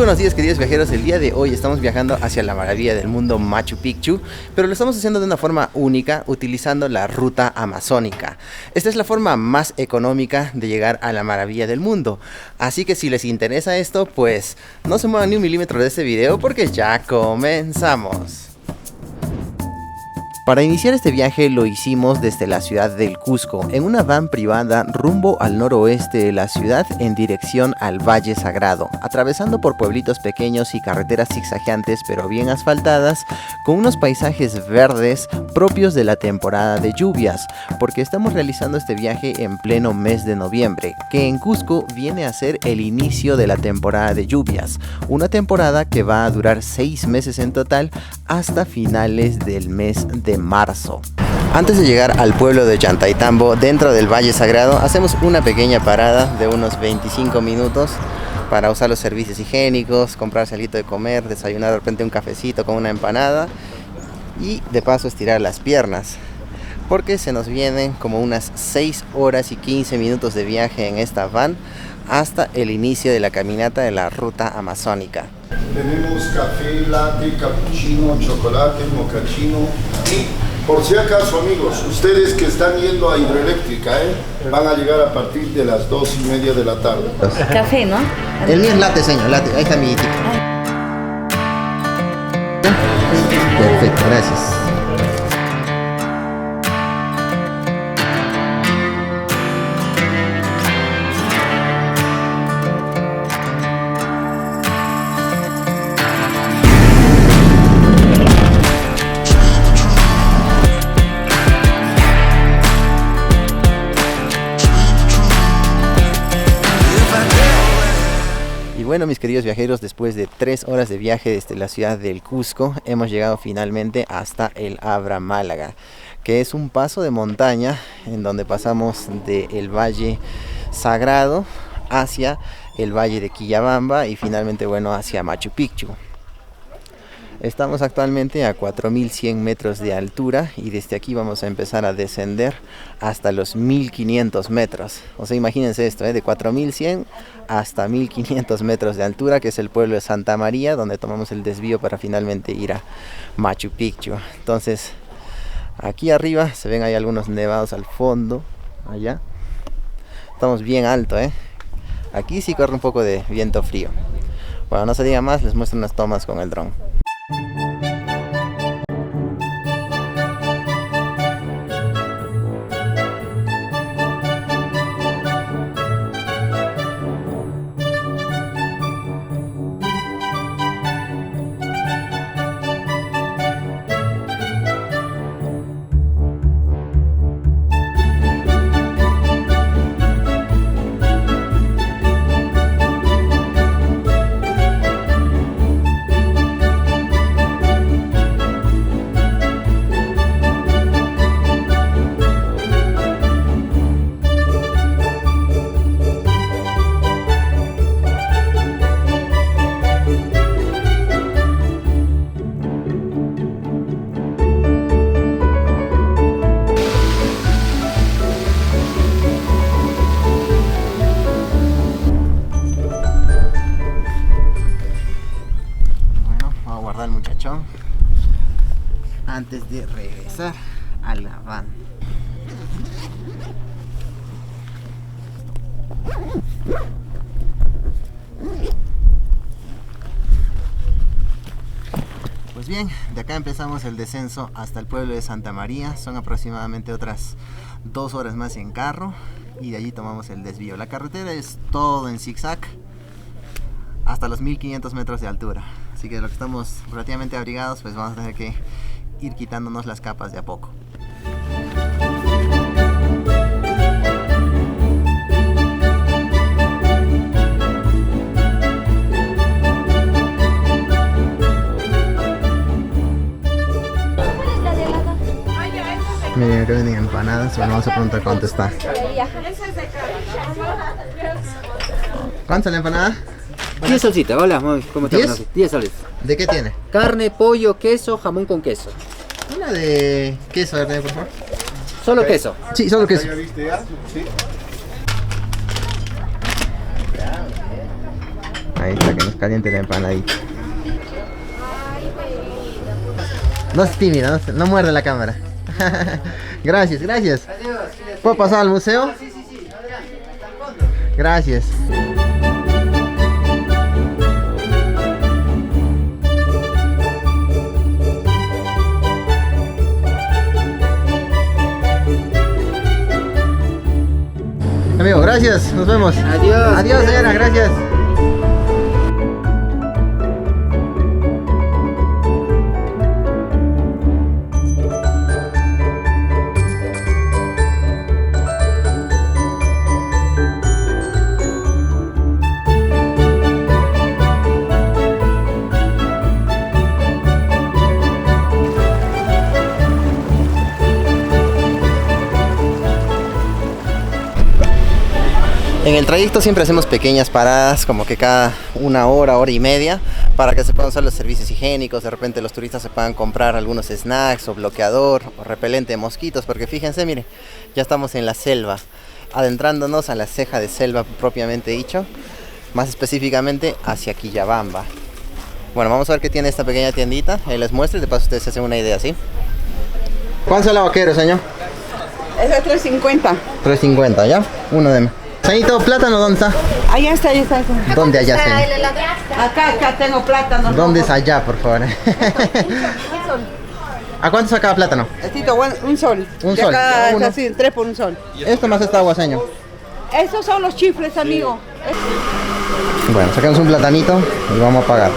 buenos días, queridos viajeros. El día de hoy estamos viajando hacia la maravilla del mundo, Machu Picchu, pero lo estamos haciendo de una forma única, utilizando la ruta amazónica. Esta es la forma más económica de llegar a la maravilla del mundo. Así que si les interesa esto, pues no se muevan ni un milímetro de este video porque ya comenzamos. Para iniciar este viaje lo hicimos desde la ciudad del Cusco, en una van privada rumbo al noroeste de la ciudad en dirección al Valle Sagrado, atravesando por pueblitos pequeños y carreteras zigzagueantes pero bien asfaltadas, con unos paisajes verdes propios de la temporada de lluvias, porque estamos realizando este viaje en pleno mes de noviembre, que en Cusco viene a ser el inicio de la temporada de lluvias, una temporada que va a durar 6 meses en total hasta finales del mes de marzo. Antes de llegar al pueblo de Chantaytambo, dentro del Valle Sagrado, hacemos una pequeña parada de unos 25 minutos para usar los servicios higiénicos, comprarse algo de comer, desayunar de repente un cafecito con una empanada y de paso estirar las piernas, porque se nos vienen como unas 6 horas y 15 minutos de viaje en esta van hasta el inicio de la caminata de la ruta amazónica. Tenemos café, latte, cappuccino, chocolate, mochaccino y por si acaso, amigos, ustedes que están yendo a hidroeléctrica, van a llegar a partir de las 2:30 de la tarde. Café, ¿no? El mío es latte, señor, latte, ahí está mi ticket. Perfecto, gracias. Bueno, mis queridos viajeros, después de 3 horas de viaje desde la ciudad del Cusco, hemos llegado finalmente hasta el Abra Málaga, que es un paso de montaña en donde pasamos del Valle Sagrado hacia el Valle de Quillabamba y finalmente, bueno, hacia Machu Picchu. Estamos actualmente a 4100 metros de altura y desde aquí vamos a empezar a descender hasta los 1500 metros. O sea, imagínense esto, de 4100 hasta 1500 metros de altura, que es el pueblo de Santa María, donde tomamos el desvío para finalmente ir a Machu Picchu. Entonces, aquí arriba se ven ahí algunos nevados al fondo, allá. Estamos bien alto, Aquí sí corre un poco de viento frío. Bueno, no se diga más, les muestro unas tomas con el dron. El muchachón antes de regresar a la van. Pues bien, de acá empezamos el descenso hasta el pueblo de Santa María. Son aproximadamente otras 2 horas más en carro y de allí tomamos el desvío. La carretera es todo en zigzag hasta los 1500 metros de altura. Así que los que estamos relativamente abrigados, pues vamos a tener que ir quitándonos las capas de a poco. Miren, acá venden empanadas, bueno, vamos a preguntar cuánto está. ¿Cuánto la empanada? 10 solcitas, hola, mami, ¿cómo estás? 10? 10 soles. ¿De qué tiene? Carne, pollo, queso, jamón con queso. Una de queso, ¿verdad, por favor? Solo queso. Sí, solo queso. ¿Ya viste ya? Sí. Ahí está, que nos caliente la empanadita. No es tímida, no muerde la cámara. Gracias, gracias. ¿Puedo pasar al museo? Sí, adelante, hasta el fondo. Gracias. Amigo, gracias, nos vemos. Adiós. Adiós, señora, gracias. En el trayecto siempre hacemos pequeñas paradas, como que cada una hora, hora y media, para que se puedan usar los servicios higiénicos. De repente los turistas se puedan comprar algunos snacks o bloqueador o repelente de mosquitos, porque fíjense, mire, ya estamos en la selva, adentrándonos a la ceja de selva propiamente dicho, más específicamente hacia Quillabamba. Bueno, vamos a ver qué tiene esta pequeña tiendita, ahí les muestro y de paso ustedes se hacen una idea, ¿sí? ¿Cuánto es la vaquero, señor? Ese es 3.50. 3.50, ¿ya? Uno de... Señorito, ¿plátano dónde está? Allá está, allá está. ¿Dónde allá, señor? Acá tengo plátano. ¿Dónde es allá, por favor? ¿A cuánto saca cada plátano? Estito, un sol. Un De sol. acá es Uno. así, 3 por un sol. Esto más esta agua, señor. Esos son los chifles, amigo. Bueno, sacamos un platanito y vamos a pagar.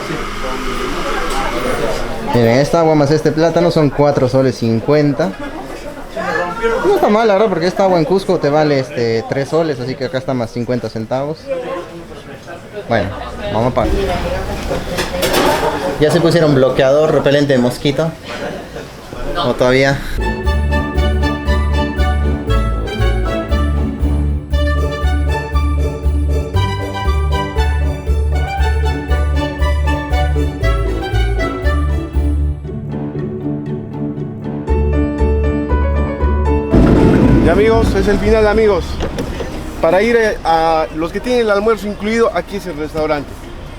Miren, esta agua más este plátano son 4 soles 50. No está mal, la verdad, porque esta agua en Cusco te vale 3 soles, así que acá está más 50 centavos. Bueno, vamos a pagar. ¿Ya se pusieron bloqueador, repelente de mosquito? ¿O todavía? Y amigos, es el final, amigos. Para ir a los que tienen el almuerzo incluido, aquí es el restaurante.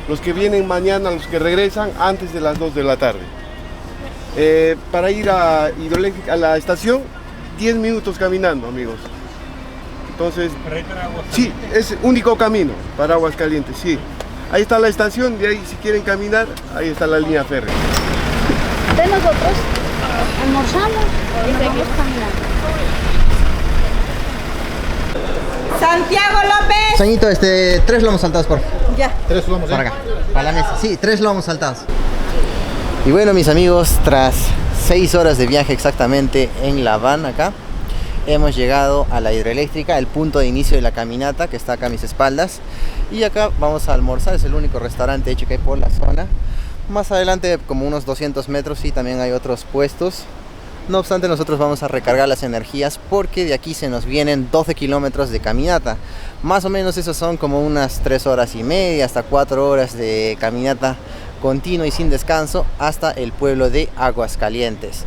Los que vienen mañana, los que regresan antes de las 2 de la tarde. Para ir a Hidroeléctrica, a la estación, 10 minutos caminando, amigos. Entonces, sí, es único camino para Aguascalientes, sí. Ahí está la estación, de ahí si quieren caminar, ahí está la línea férrea. De nosotros almorzamos y seguimos caminando. Santiago López. Señorito, 3 lomos saltados, por favor. Ya. 3 lomos, Para acá, para la mesa. Sí, 3 lomos saltados. Y bueno, mis amigos, tras 6 horas de viaje exactamente en La Habana acá, hemos llegado a la hidroeléctrica, el punto de inicio de la caminata que está acá a mis espaldas. Y acá vamos a almorzar, es el único restaurante hecho que hay por la zona. Más adelante, como unos 200 metros, sí, también hay otros puestos. No obstante, nosotros vamos a recargar las energías porque de aquí se nos vienen 12 kilómetros de caminata. Más o menos esos son como unas 3 horas y media hasta 4 horas de caminata continua y sin descanso hasta el pueblo de Aguascalientes.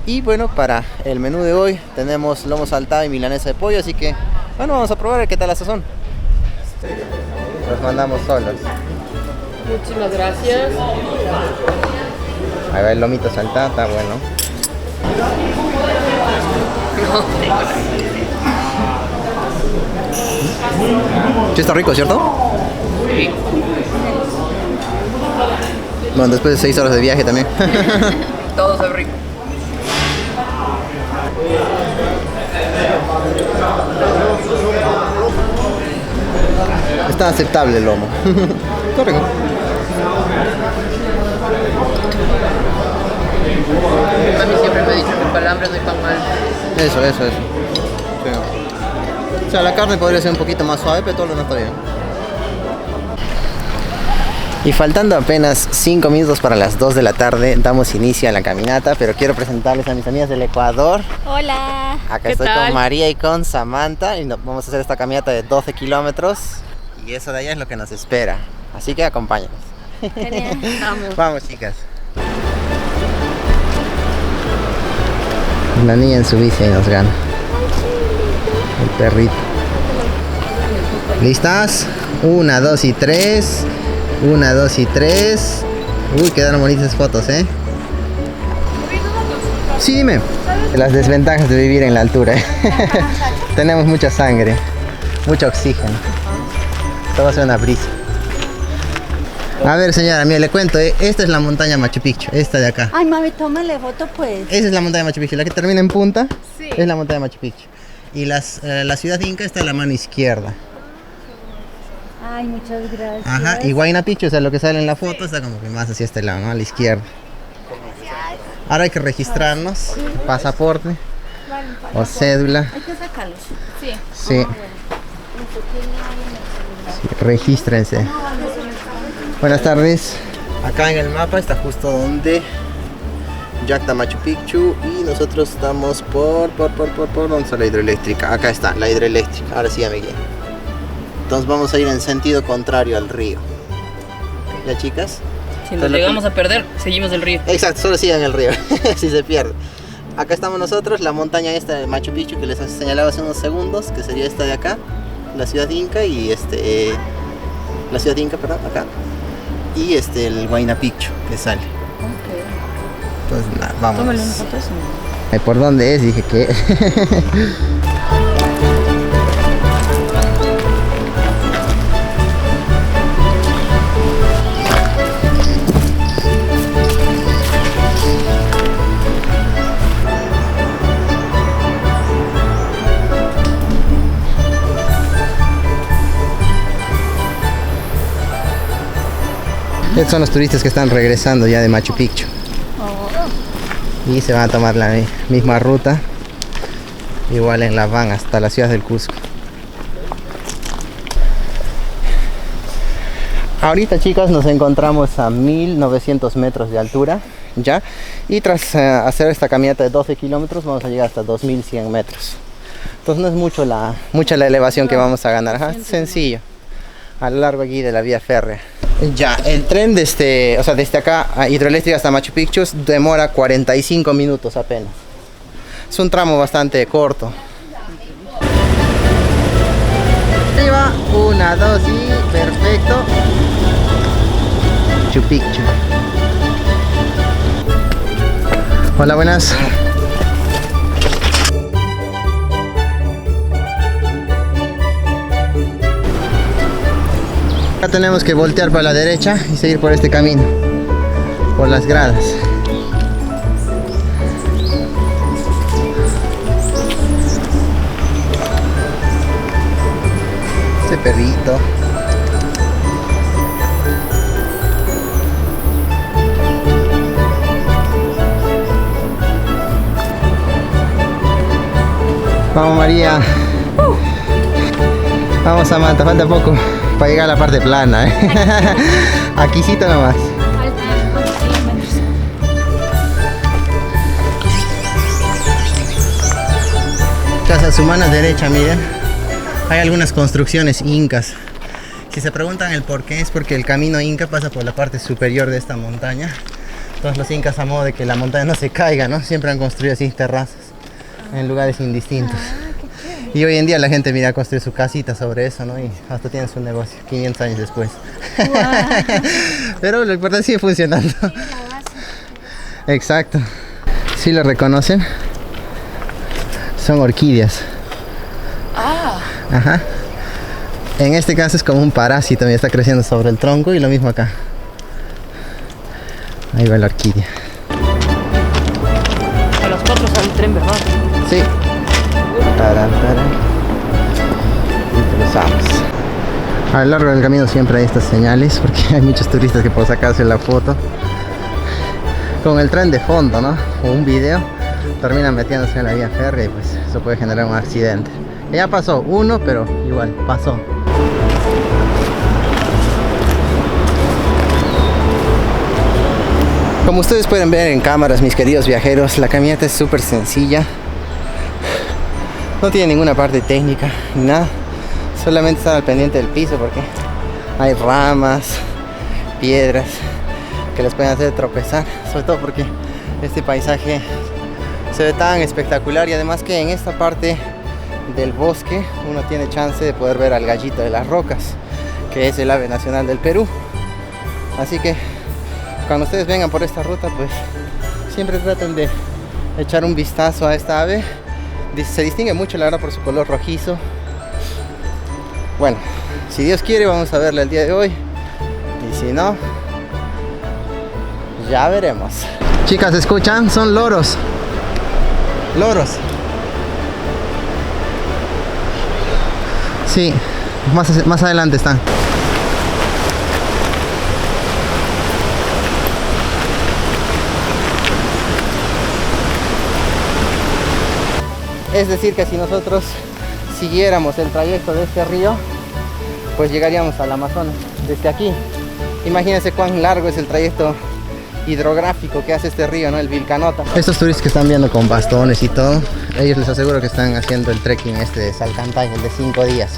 Y bueno, para el menú de hoy tenemos lomo saltado y milanesa de pollo, así que bueno, vamos a probar qué tal la sazón. Los mandamos solos. Muchísimas gracias. Ahí va el lomito saltado, está bueno. Sí, está rico, ¿cierto? Sí. Bueno, después de 6 horas de viaje también. Todo es rico. Está aceptable el lomo. Está rico. Mami siempre me ha dicho que para el hambre no hay pan mal. Eso. Sí. O sea, la carne podría ser un poquito más suave, pero todo lo demás está bien. Y faltando apenas 5 minutos para las 2 de la tarde, damos inicio a la caminata, pero quiero presentarles a mis amigas del Ecuador. Hola. Acá ¿Qué estoy tal? con María y con Samantha y vamos a hacer esta caminata de 12 kilómetros y eso de allá es lo que nos espera. Así que acompáñanos. Genial. Vamos. Vamos, chicas. La niña en su bici nos gana. El perrito. ¿Listas? 1, 2 y 3. 1, 2 y 3. Uy, quedaron bonitas fotos, ¿eh? Sí, dime. Las desventajas de vivir en la altura. Tenemos mucha sangre, mucho oxígeno. Esto va a ser una brisa. A ver, señora, mire, le cuento, esta es la montaña Machu Picchu, esta de acá. Ay, mami, tómale foto, pues. Esa es la montaña Machu Picchu, la que termina en punta, sí, es la montaña Machu Picchu. Y la ciudad inca está a la mano izquierda. Ay, muchas gracias. Ajá, y Huayna Picchu, o sea, lo que sale en la foto está como que más hacia este lado, ¿no? A la izquierda. Ahora hay que registrarnos, pasaporte o cédula. Hay que sacarlos. Sí. Sí. Sí, regístrense. Buenas tardes. Acá en el mapa está justo donde Yacta Machu Picchu y nosotros estamos por ¿dónde está la hidroeléctrica? Acá está, la hidroeléctrica. Ahora sí ya me guío. Entonces vamos a ir en sentido contrario al río. ¿Ya, chicas? Si nos llegamos a perder, seguimos el río. Exacto, solo sigan el río, si se pierde. Acá estamos nosotros, la montaña esta de Machu Picchu que les señalaba hace unos segundos, que sería esta de acá, la ciudad inca y la ciudad inca, perdón, acá. Y el Huayna Picchu que sale. Ok. Entonces nada, vamos. Tómale una foto eso. ¿Por dónde es? Dije que... Estos son los turistas que están regresando ya de Machu Picchu. Y se van a tomar la misma ruta, igual en la van hasta la ciudad del Cusco. Ahorita, chicos, nos encontramos a 1900 metros de altura ya, y tras hacer esta caminata de 12 kilómetros vamos a llegar hasta 2100 metros. Entonces no es mucha la elevación que vamos a ganar. Ajá, es sencillo a lo largo aquí de la vía férrea. Ya, el tren desde acá a hidroeléctrica hasta Machu Picchu demora 45 minutos apenas. Es un tramo bastante corto. Ahí va, 1, 2 y perfecto. Machu Picchu. Hola, buenas. Acá tenemos que voltear para la derecha y seguir por este camino, por las gradas. Ese perrito. Vamos, María. Vamos, Samantha, falta poco para llegar a la parte plana, ¿eh? Aquícito nomás. A su mano derecha, miren, hay algunas construcciones incas. Si se preguntan el por qué, es porque el camino inca pasa por la parte superior de esta montaña. Entonces los incas, a modo de que la montaña no se caiga, ¿no? Siempre han construido así terrazas en lugares indistintos. Y hoy en día la gente mira a construir su casita sobre eso, ¿no? Y hasta tiene su negocio 500 años después. Wow. Pero lo importante sigue funcionando. Sí, la base. Exacto. ¿Sí lo reconocen? Son orquídeas. Ah. Ajá. En este caso es como un parásito, ya está creciendo sobre el tronco, y lo mismo acá. Ahí va la orquídea. A las 4 sale el tren, ¿verdad? Sí. Y cruzamos. A lo largo del camino siempre hay estas señales, porque hay muchos turistas que por sacarse la foto con el tren de fondo, ¿no? O un video, terminan metiéndose en la vía férrea y pues eso puede generar un accidente. Ya pasó uno, pero igual pasó. Como ustedes pueden ver en cámaras, mis queridos viajeros, la caminata es súper sencilla. No tiene ninguna parte técnica ni nada. Solamente estar al pendiente del piso porque hay ramas, piedras que les pueden hacer tropezar. Sobre todo porque este paisaje se ve tan espectacular, y además que en esta parte del bosque uno tiene chance de poder ver al gallito de las rocas, que es el ave nacional del Perú. Así que cuando ustedes vengan por esta ruta, pues siempre traten de echar un vistazo a esta ave. Se distingue mucho, la verdad, por su color rojizo. Bueno, si Dios quiere vamos a verla el día de hoy, y si no, ya veremos. Chicas, ¿escuchan? Son loros. Loros. Sí, más adelante están. Es decir, que si nosotros siguiéramos el trayecto de este río, pues llegaríamos al Amazonas desde aquí. Imagínense cuán largo es el trayecto hidrográfico que hace este río, ¿no? El Vilcanota. Estos turistas que están viendo con bastones y todo, ellos les aseguro que están haciendo el trekking este de Salcantay, el de 5 días.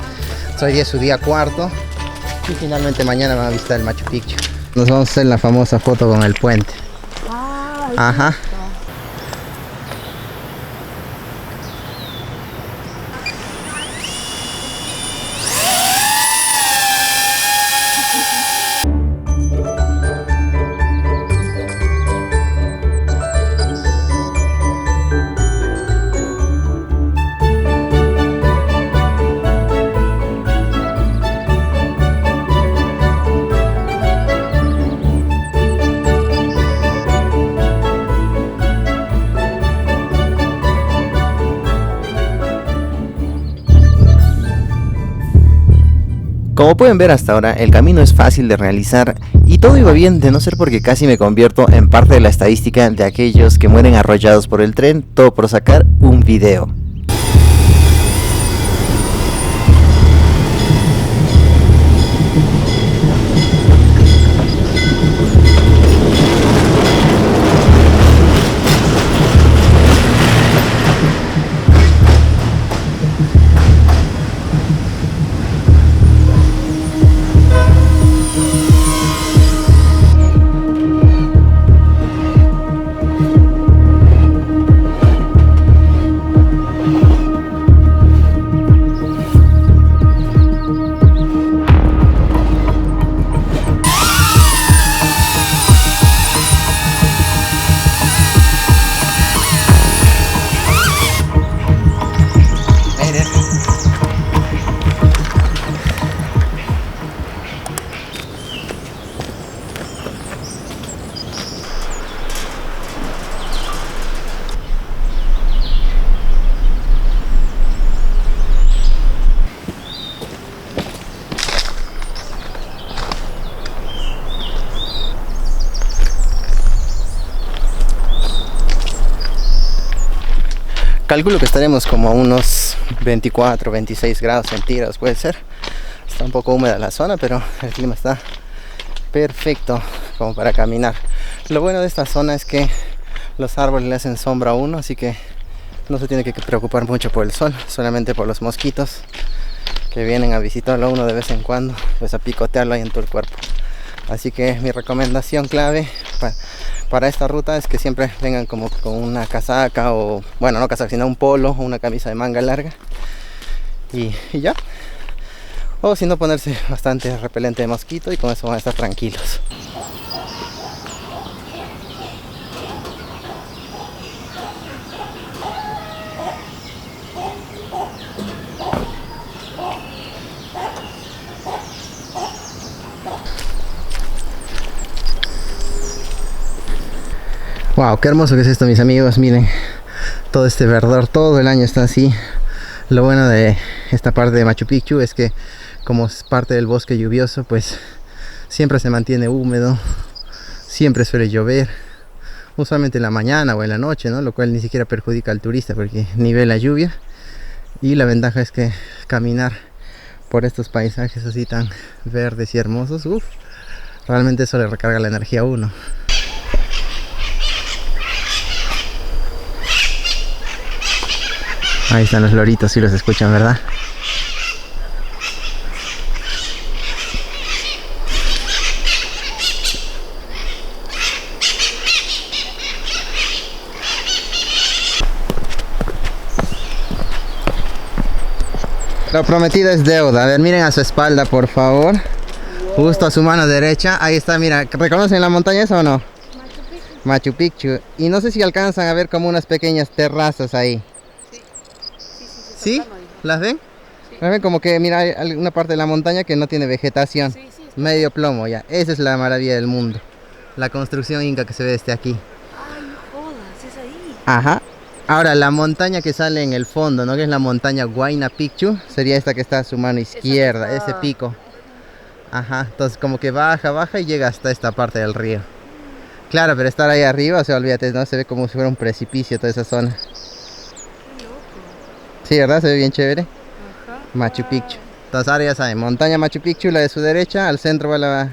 Hoy día es su día cuarto y finalmente mañana van a visitar el Machu Picchu. Nos vamos a hacer la famosa foto con el puente. Ajá. Como pueden ver hasta ahora, el camino es fácil de realizar y todo iba bien, de no ser porque casi me convierto en parte de la estadística de aquellos que mueren arrollados por el tren, todo por sacar un video. Calculo que estaremos como a unos 24, 26 grados centígrados, puede ser. Está un poco húmeda la zona, pero el clima está perfecto como para caminar. Lo bueno de esta zona es que los árboles le hacen sombra a uno, así que no se tiene que preocupar mucho por el sol, solamente por los mosquitos que vienen a visitarlo a uno de vez en cuando, pues a picotearlo ahí en todo el cuerpo. Así que mi recomendación clave para esta ruta es que siempre vengan como con una casaca, o bueno, no casaca, sino un polo o una camisa de manga larga y ya. O si no, ponerse bastante repelente de mosquito y con eso van a estar tranquilos. Wow, qué hermoso que es esto, mis amigos. Miren, todo este verdor, todo el año está así. Lo bueno de esta parte de Machu Picchu es que como es parte del bosque lluvioso, pues siempre se mantiene húmedo, siempre suele llover, usualmente en la mañana o en la noche, ¿no? Lo cual ni siquiera perjudica al turista porque nivela lluvia. Y la ventaja es que caminar por estos paisajes así tan verdes y hermosos, realmente eso le recarga la energía a uno. Ahí están los loritos, si los escuchan, ¿verdad? Lo prometido es deuda. A ver, miren a su espalda, por favor. Justo a su mano derecha, ahí está, mira, ¿reconocen la montaña esa o no? Machu Picchu. Y no sé si alcanzan a ver como unas pequeñas terrazas ahí. ¿Sí? ¿Las ven? ¿Las ven? Como que, mira, hay una parte de la montaña que no tiene vegetación. Medio plomo ya. Esa es la maravilla del mundo. La construcción inca que se ve desde aquí. Ay, no jodas, es ahí. Ajá. Ahora, la montaña que sale en el fondo, ¿no? Que es la montaña Huayna Picchu, sería esta que está a su mano izquierda, ese pico. Ajá, entonces como que baja, baja y llega hasta esta parte del río. Claro, pero estar ahí arriba, o sea, olvídate, ¿no? Se ve como si fuera un precipicio toda esa zona. Sí, ¿verdad? Se ve bien chévere. Ajá. Machu Picchu. Entonces ahora ya saben, montaña Machu Picchu, la de su derecha, al centro va la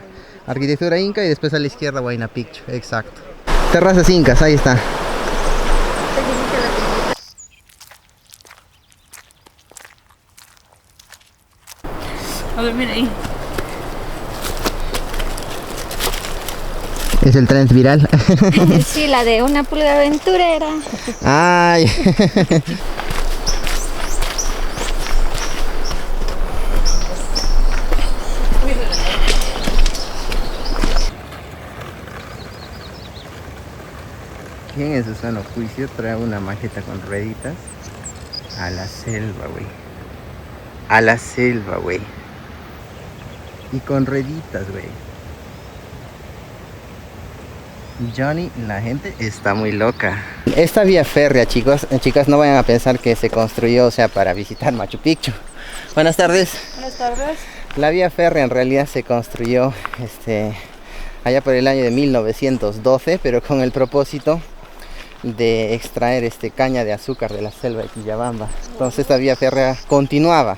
arquitectura inca y después a la izquierda Huayna Picchu, exacto. Terrazas incas, ahí está. A ver, mira ahí. Es el tren viral. Sí, la de una pulga aventurera. Ay. ¿Quién en su sano juicio trae una maqueta con rueditas a la selva, güey? A la selva, güey. Y con rueditas, güey. Johnny, la gente está muy loca. Esta vía férrea, chicos, chicas, no vayan a pensar que se construyó, o sea, para visitar Machu Picchu. Buenas tardes. Buenas tardes. La vía férrea en realidad se construyó allá por el año de 1912, pero con el propósito de extraer caña de azúcar de la selva de Quillabamba. Entonces esta vía férrea continuaba.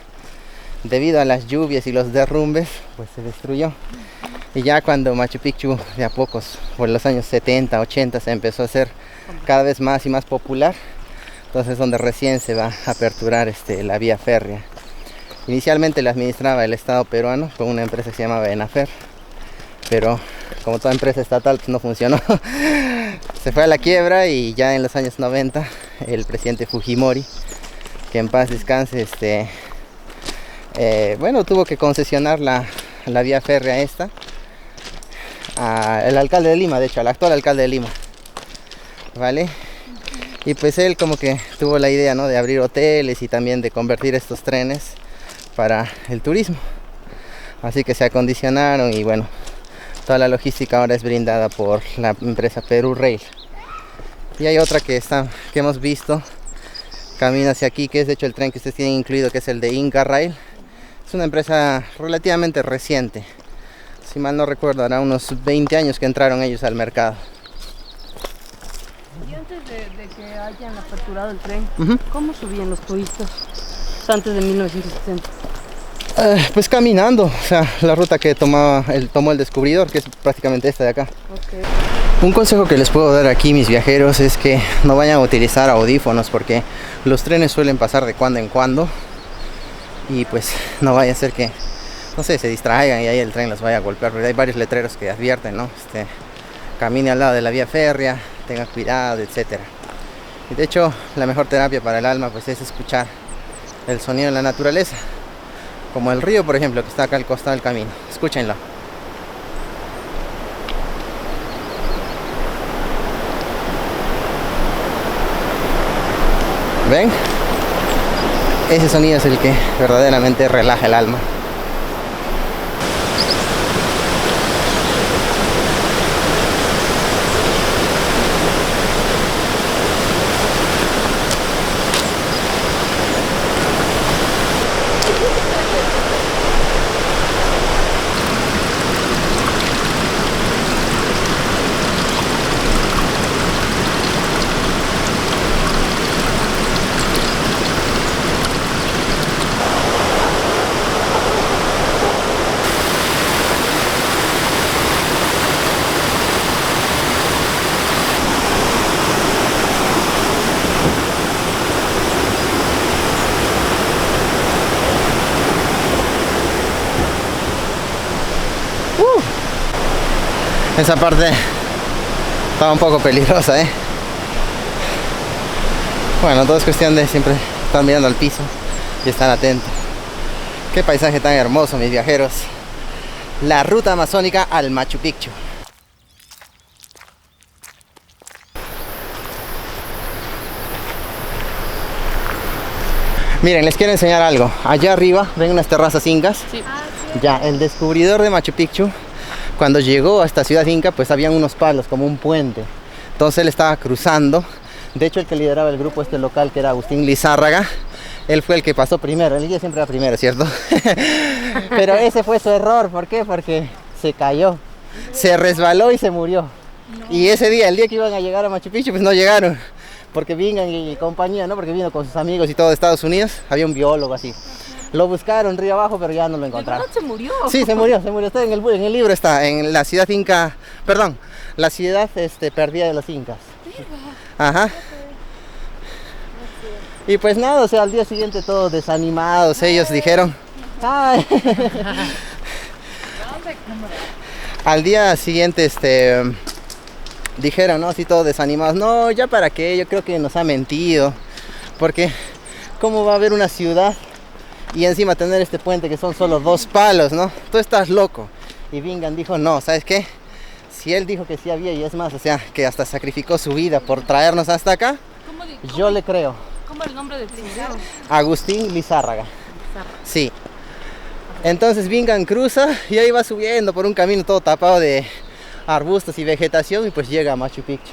Debido a las lluvias y los derrumbes, pues se destruyó. Y ya cuando Machu Picchu de a pocos, por los años 70, 80, se empezó a hacer cada vez más y más popular, entonces es donde recién se va a aperturar la vía férrea. Inicialmente la administraba el Estado peruano con una empresa que se llamaba Enafer, pero como toda empresa estatal pues no funcionó. Se fue a la quiebra y ya en los años 90 el presidente Fujimori, que en paz descanse, bueno, tuvo que concesionar la vía férrea esta al alcalde de Lima, de hecho al actual alcalde de Lima, ¿vale? Y pues él como que tuvo la idea, ¿no?, de abrir hoteles y también de convertir estos trenes para el turismo, así que se acondicionaron y bueno, toda la logística ahora es brindada por la empresa Peru Rail. Y hay otra que hemos visto camina hacia aquí, que es de hecho el tren que ustedes tienen incluido, que es el de Inca Rail. Es una empresa relativamente reciente, si mal no recuerdo, hará unos 20 años que entraron ellos al mercado. Y antes de que hayan aperturado el tren, Ujú. ¿cómo subían los turistas? Antes de 1960. Pues caminando, o sea, la ruta que tomó el descubridor, que es prácticamente esta de acá. Okay. Un consejo que les puedo dar aquí, mis viajeros, es que no vayan a utilizar audífonos porque los trenes suelen pasar de cuando en cuando y pues no vaya a ser que, no sé, se distraigan y ahí el tren los vaya a golpear, porque hay varios letreros que advierten, ¿no? Camine al lado de la vía férrea, tenga cuidado, etcétera. Y de hecho, la mejor terapia para el alma pues es escuchar el sonido de la naturaleza, como el río, por ejemplo, que está acá al costado del camino. Escúchenlo. ¿Ven? Ese sonido es el que verdaderamente relaja el alma. Esa parte estaba un poco peligrosa, ¿eh? Bueno, todo es cuestión de siempre estar mirando al piso y estar atento. Qué paisaje tan hermoso, mis viajeros. la ruta amazónica al Machu Picchu. Miren, les quiero enseñar algo. Allá arriba ven unas terrazas incas. Sí. Ya, el descubridor de Machu Picchu, cuando llegó a esta ciudad inca, pues habían unos palos como un puente. Entonces él estaba cruzando. De hecho, el que lideraba el grupo este local, que era Agustín Lizárraga, él fue el que pasó primero. El guía siempre era primero, ¿cierto? Pero ese fue su error. ¿Por qué? Porque se cayó, se resbaló y se murió. Y ese día, el día que iban a llegar a Machu Picchu, pues no llegaron. Porque Bingham y compañía, ¿no? Porque vino con sus amigos y todo de Estados Unidos. Había un biólogo así. Lo buscaron río abajo, pero ya no lo encontraron. ¿Se murió? Sí, se murió. Está en el libro, está en la ciudad inca, perdón, la ciudad perdida de los incas. Ajá. Y pues nada, o sea, al día siguiente todos desanimados, ellos dijeron, ay. Al día siguiente, dijeron, ¿no? Así todos desanimados, no, ya para qué, yo creo que nos ha mentido, porque ¿cómo va a haber una ciudad y encima tener este puente que son solo 2 palos, ¿no? Tú estás loco. Y Bingham dijo, no, ¿sabes qué? Si él dijo que sí había, y es más, o sea, que hasta sacrificó su vida por traernos hasta acá, yo le creo. ¿Cómo es el nombre del primero? Agustín Lizárraga. Sí. Entonces Bingham cruza y ahí va subiendo por un camino todo tapado de arbustos y vegetación y pues llega a Machu Picchu.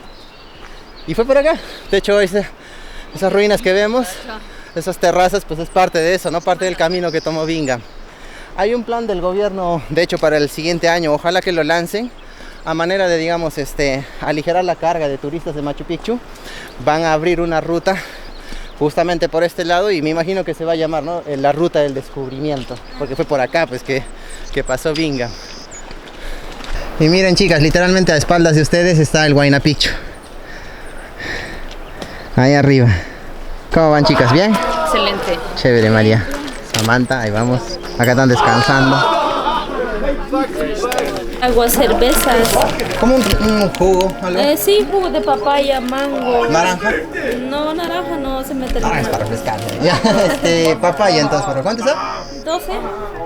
Y fue por acá. De hecho, esas ruinas que vemos, esas terrazas, pues es parte de eso, ¿no? Parte del camino que tomó Bingham. Hay un plan del gobierno, de hecho, para el siguiente año, ojalá que lo lancen, a manera de, digamos, aligerar la carga de turistas de Machu Picchu. Van a abrir una ruta justamente por este lado y me imagino que se va a llamar, ¿no? La ruta del descubrimiento, porque fue por acá pues que pasó Bingham. Y miren, chicas, literalmente a espaldas de ustedes está el Huayna Picchu. Ahí arriba. ¿Cómo van, chicas? ¿Bien? Excelente. Chévere, María. Samantha, ahí vamos. Acá están descansando. Agua, cervezas. ¿Como un jugo? ¿Algo? Sí, jugo de papaya, mango. ¿Naranja? No, naranja no se mete. Ah, es para refrescar. Ya, papaya entonces, ¿por cuánto está? 12.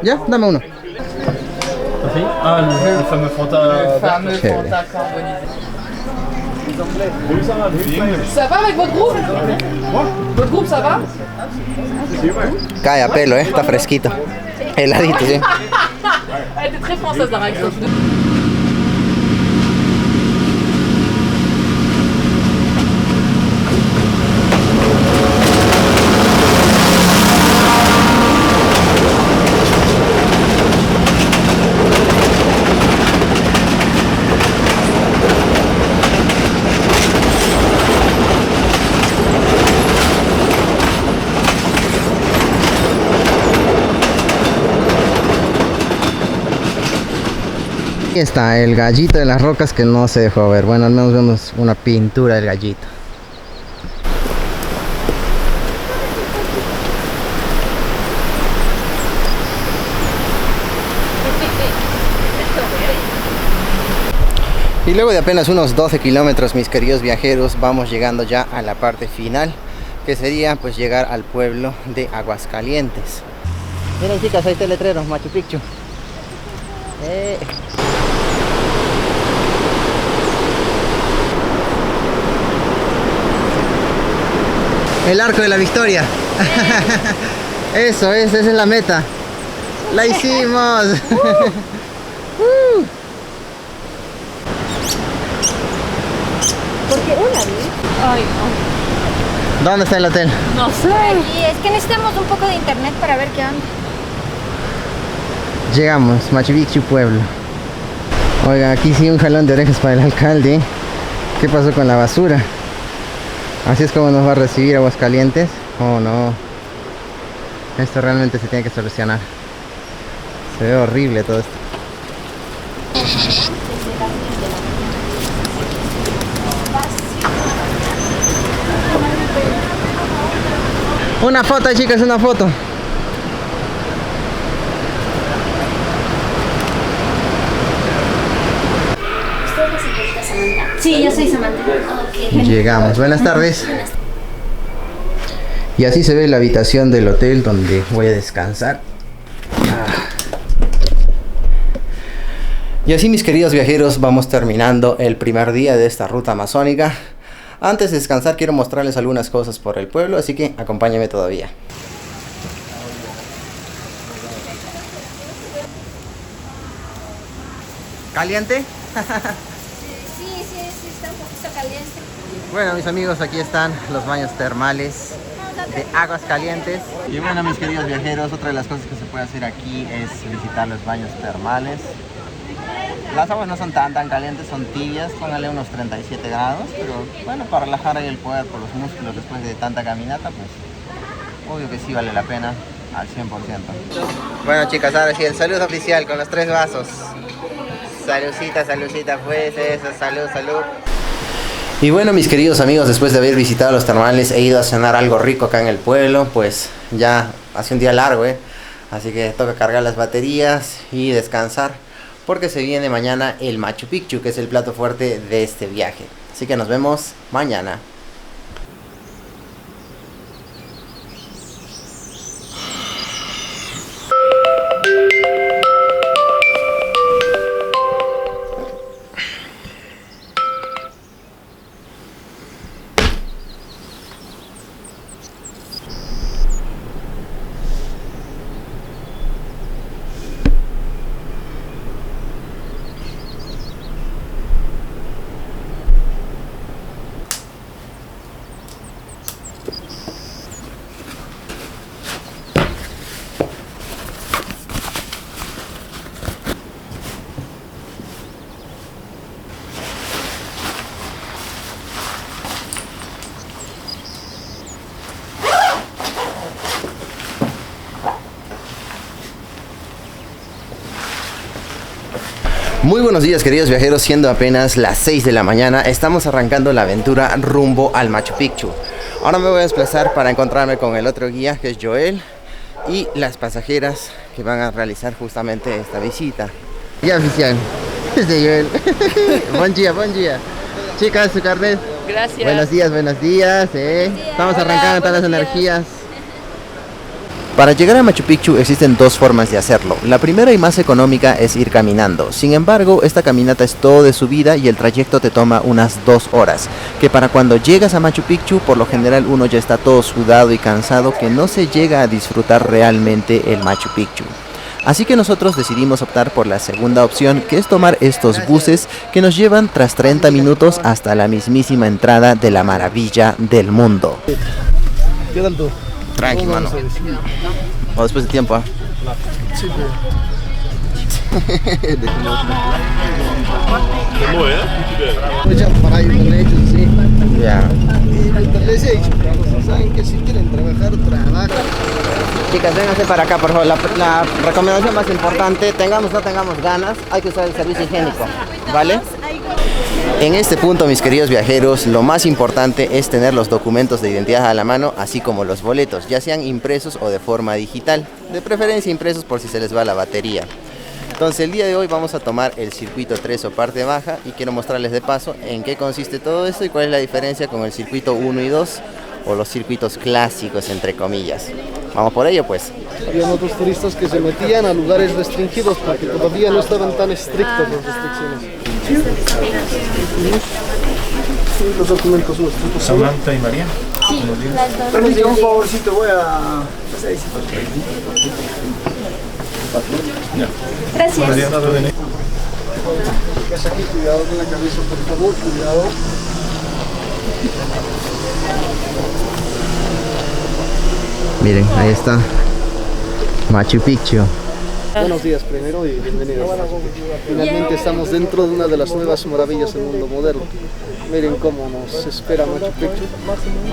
Ya, dame uno. Ah, le fameux Fanta. Chévere. Ça va avec votre groupe? Votre groupe, ça va? Cae a pelo, está fresquito. Heladito, sí. Elle était très française la réaction. Aquí está el gallito de las rocas que no se dejó ver. Bueno, al menos vemos una pintura del gallito. Y luego de apenas unos 12 kilómetros, mis queridos viajeros, vamos llegando ya a la parte final, que sería pues llegar al pueblo de Aguascalientes. Miren, chicas, ahí está el letrero, Machu Picchu. El arco de la victoria. Eso es, esa es la meta. La hicimos. Porque una vez. Ay, ¿Dónde está el hotel? no sé. Y es que necesitamos un poco de internet para ver qué onda. Llegamos, Machu Picchu pueblo. Oiga, aquí sí un jalón de orejas para el alcalde. ¿Qué pasó con la basura? Así es como nos va a recibir Aguascalientes. Oh no. Esto realmente se tiene que solucionar. Se ve horrible todo esto. Una foto, chicas, una foto. Sí, yo soy Samantha. Okay. Llegamos, buenas tardes. Y así se ve la habitación del hotel donde voy a descansar. Y así, mis queridos viajeros, vamos terminando el primer día de esta ruta amazónica. Antes de descansar quiero mostrarles algunas cosas por el pueblo, así que acompáñenme todavía. ¿Caliente? Sí, está un poquito caliente. Bueno, mis amigos, aquí están los baños termales de aguas calientes. Y bueno, mis queridos viajeros, otra de las cosas que se puede hacer aquí es visitar los baños termales. Las aguas no son tan calientes, son tibias, póngale unos 37 grados, pero bueno, para relajar ahí el cuerpo, los músculos después de tanta caminata, pues obvio que sí vale la pena al 100%. Bueno, chicas, ahora sí, el saludo oficial con los 3 vasos. Saludcita, pues, eso, salud. Y bueno, mis queridos amigos, después de haber visitado los termales, he ido a cenar algo rico acá en el pueblo, pues ya hace un día largo, así que toca cargar las baterías y descansar, porque se viene mañana el Machu Picchu, que es el plato fuerte de este viaje. Así que nos vemos mañana. Muy buenos días, queridos viajeros, siendo apenas las 6 de la mañana, estamos arrancando la aventura rumbo al Machu Picchu. Ahora me voy a desplazar para encontrarme con el otro guía, que es Joel, y las pasajeras que van a realizar justamente esta visita. Guía oficial, es de Joel. Buen día. Chicas, su carnet. Gracias. Buenos días, Estamos arrancando todas las energías. Para llegar a Machu Picchu existen 2 formas de hacerlo. La primera y más económica es ir caminando. Sin embargo, esta caminata es todo de subida y el trayecto te toma unas 2 horas. Que para cuando llegas a Machu Picchu, por lo general uno ya está todo sudado y cansado, que no se llega a disfrutar realmente el Machu Picchu. Así que nosotros decidimos optar por la segunda opción, que es tomar estos buses que nos llevan tras 30 minutos hasta la mismísima entrada de la maravilla del mundo. ¿Qué tal tú? Tranqui, mano. O después de tiempo, Sí, Ya. Les he dicho, saben que si quieren trabajar, trabajan. Chicas, vénganse para acá, por favor. La recomendación más importante, tengamos o no tengamos ganas, hay que usar el servicio higiénico, ¿vale? En este punto, mis queridos viajeros, lo más importante es tener los documentos de identidad a la mano, así como los boletos, ya sean impresos o de forma digital, de preferencia impresos por si se les va la batería. Entonces el día de hoy vamos a tomar el circuito 3 o parte baja y quiero mostrarles de paso en qué consiste todo esto y cuál es la diferencia con el circuito 1 y 2 o los circuitos clásicos, entre comillas. Vamos por ello, pues. Habían otros turistas que se metían a lugares restringidos porque todavía no estaban tan estrictas las restricciones. Sí, los documentos nuestros. Samantha y María. Sí, las dos. Permíteme un favorcito, voy a... Gracias. Aquí, cuidado con la cabeza, por favor, cuidado. Miren, ahí está Machu Picchu. Buenos días primero y bienvenidos. Finalmente estamos dentro de una de las nuevas maravillas del mundo moderno. Miren cómo nos espera Machu Picchu.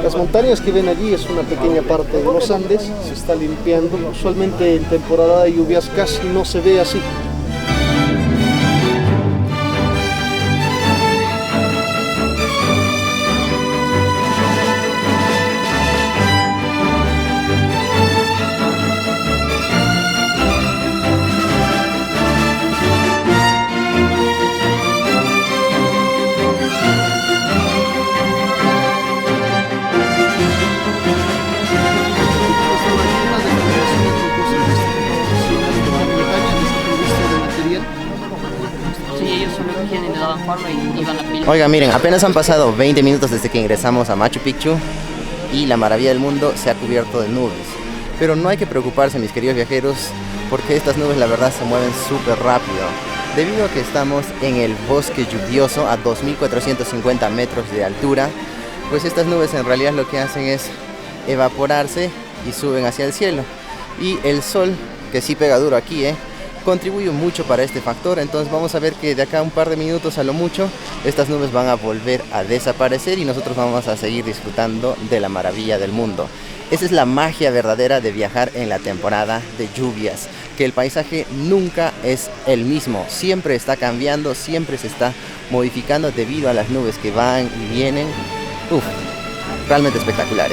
Las montañas que ven allí es una pequeña parte de los Andes, se está limpiando. Usualmente en temporada de lluvias casi no se ve así. Oigan, miren, apenas han pasado 20 minutos desde que ingresamos a Machu Picchu y la maravilla del mundo se ha cubierto de nubes. Pero no hay que preocuparse, mis queridos viajeros, porque estas nubes la verdad se mueven súper rápido. Debido a que estamos en el bosque lluvioso a 2.450 metros de altura, pues estas nubes en realidad lo que hacen es evaporarse y suben hacia el cielo. Y el sol, que sí pega duro aquí, contribuye mucho para este factor. Entonces vamos a ver que de acá a un par de minutos a lo mucho estas nubes van a volver a desaparecer y nosotros vamos a seguir disfrutando de la maravilla del mundo. Esa es la magia verdadera de viajar en la temporada de lluvias, que el paisaje nunca es el mismo, siempre está cambiando, siempre se está modificando debido a las nubes que van y vienen. Uf, realmente espectacular,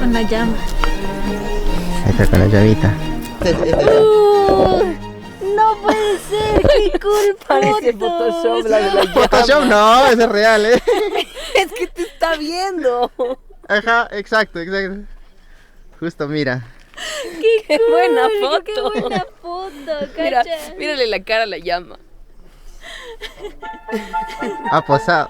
Con la llama. Ahí está con la llavita. No puede ser, qué cool. Parece Photoshop la de la llama. Photoshop no, eso es real, Es que te está viendo. Ajá, exacto. Justo, mira. Qué buena foto. Qué buena foto, Mira, cacha. mírale la cara a la llama. Ha posado.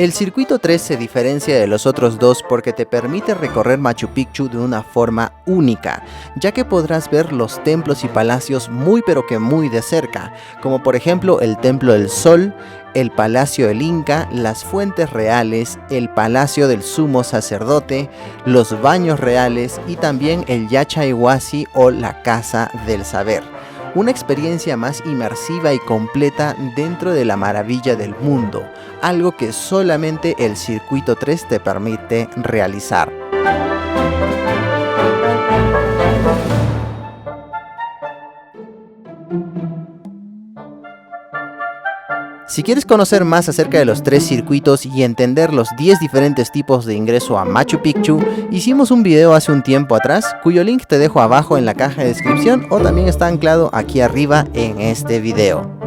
El circuito 3 se diferencia de los otros dos porque te permite recorrer Machu Picchu de una forma única, ya que podrás ver los templos y palacios muy pero que muy de cerca, como por ejemplo el Templo del Sol, el Palacio del Inca, las fuentes reales, el Palacio del Sumo Sacerdote, los baños reales y también el Yachay Huasi o la Casa del Saber. Una experiencia más inmersiva y completa dentro de la maravilla del mundo, algo que solamente el circuito 3 te permite realizar. Si quieres conocer más acerca de los 3 circuitos y entender los 10 diferentes tipos de ingreso a Machu Picchu, hicimos un video hace un tiempo atrás, cuyo link te dejo abajo en la caja de descripción o también está anclado aquí arriba en este video.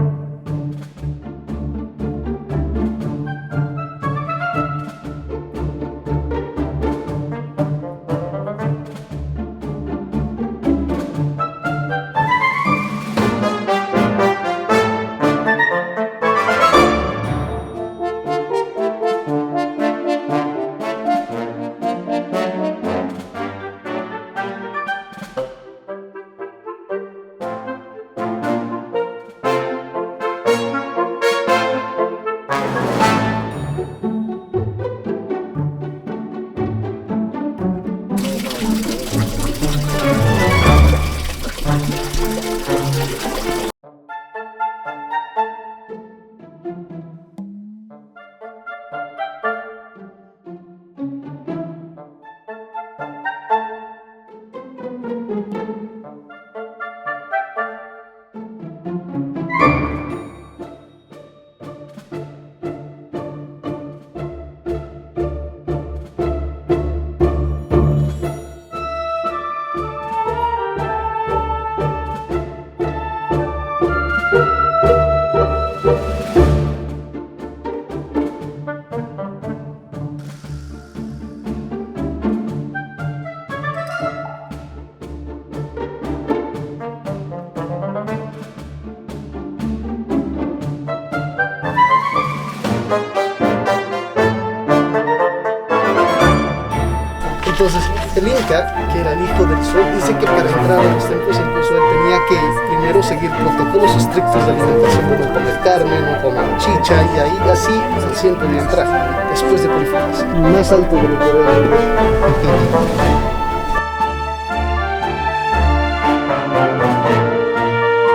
Entonces, el Inca, que era el hijo del sol, dice que para entrar a los templos incluso él tenía que primero seguir protocolos estrictos de alimentación, de no comer carne, no comer chicha, y ahí así recién podía entrar, después de purificarse. Más alto de lo que veo.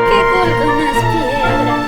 ¿Qué colga unas piedras?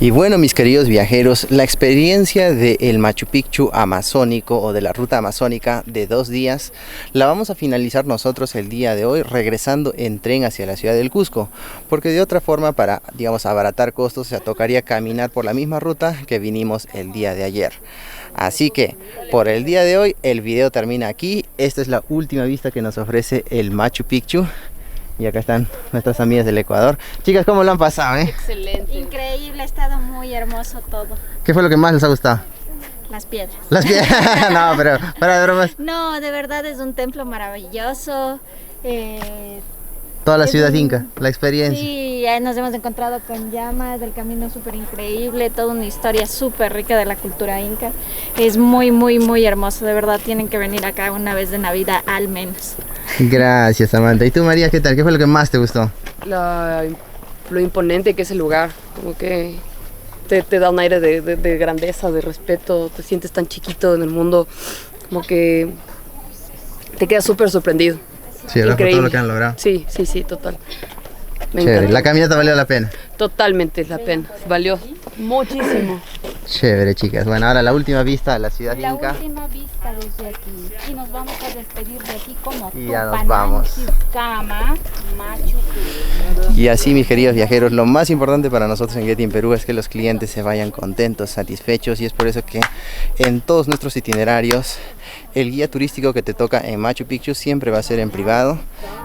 Y bueno, mis queridos viajeros, la experiencia del Machu Picchu amazónico o de la ruta amazónica de 2 días la vamos a finalizar nosotros el día de hoy regresando en tren hacia la ciudad del Cusco, porque de otra forma, para, digamos, abaratar costos, se tocaría caminar por la misma ruta que vinimos el día de ayer. Así que por el día de hoy el video termina aquí. Esta es la última vista que nos ofrece el Machu Picchu. Y acá están nuestras amigas del Ecuador. Chicas, ¿cómo lo han pasado, Excelente. Increíble, ha estado muy hermoso todo. ¿Qué fue lo que más les ha gustado? Las piedras. Las piedras. No, pero para de bromas. No, de verdad es un templo maravilloso. Toda la ciudad inca, la experiencia. Sí, nos hemos encontrado con llamas, del camino súper increíble, toda una historia súper rica de la cultura inca. Es muy, muy, muy hermoso, de verdad tienen que venir acá una vez de Navidad al menos. Gracias, Samantha. ¿Y tú, María, qué tal? ¿Qué fue lo que más te gustó? Lo imponente que es el lugar, como que te da un aire de grandeza, de respeto, te sientes tan chiquito en el mundo, como que te quedas súper sorprendido. Sí, por todo lo que han logrado. Sí, sí, sí, total. Me Chévere. encanta. ¿La caminata valió la pena? Totalmente la pena, valió muchísimo. Chévere, chicas. Bueno, ahora la última vista a la ciudad La inca. última vista desde aquí. Y nos vamos a despedir de aquí como Y ya nos vamos. Cama, Machu Picchu. Y así, mis queridos viajeros, lo más importante para nosotros en Getty en Perú es que los clientes se vayan contentos, satisfechos, y es por eso que en todos nuestros itinerarios el guía turístico que te toca en Machu Picchu siempre va a ser en privado.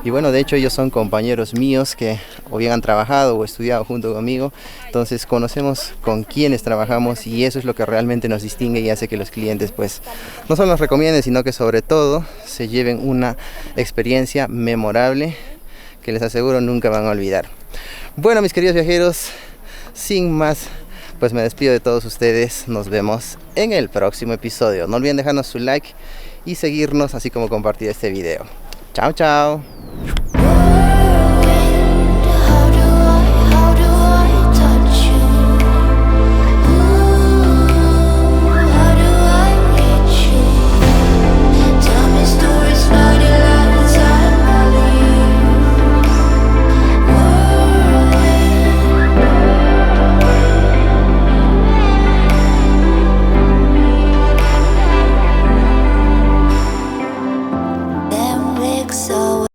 Y bueno, de hecho ellos son compañeros míos que o bien han trabajado o estudiado junto conmigo, entonces conocemos con quiénes trabajamos y eso es lo que realmente nos distingue y hace que los clientes pues no solo nos recomienden, sino que sobre todo se lleven una experiencia memorable que les aseguro nunca van a olvidar. Bueno, mis queridos viajeros, sin más, pues me despido de todos ustedes. Nos vemos en el próximo episodio. No olviden dejarnos su like y seguirnos, así como compartir este video. Chao, chao.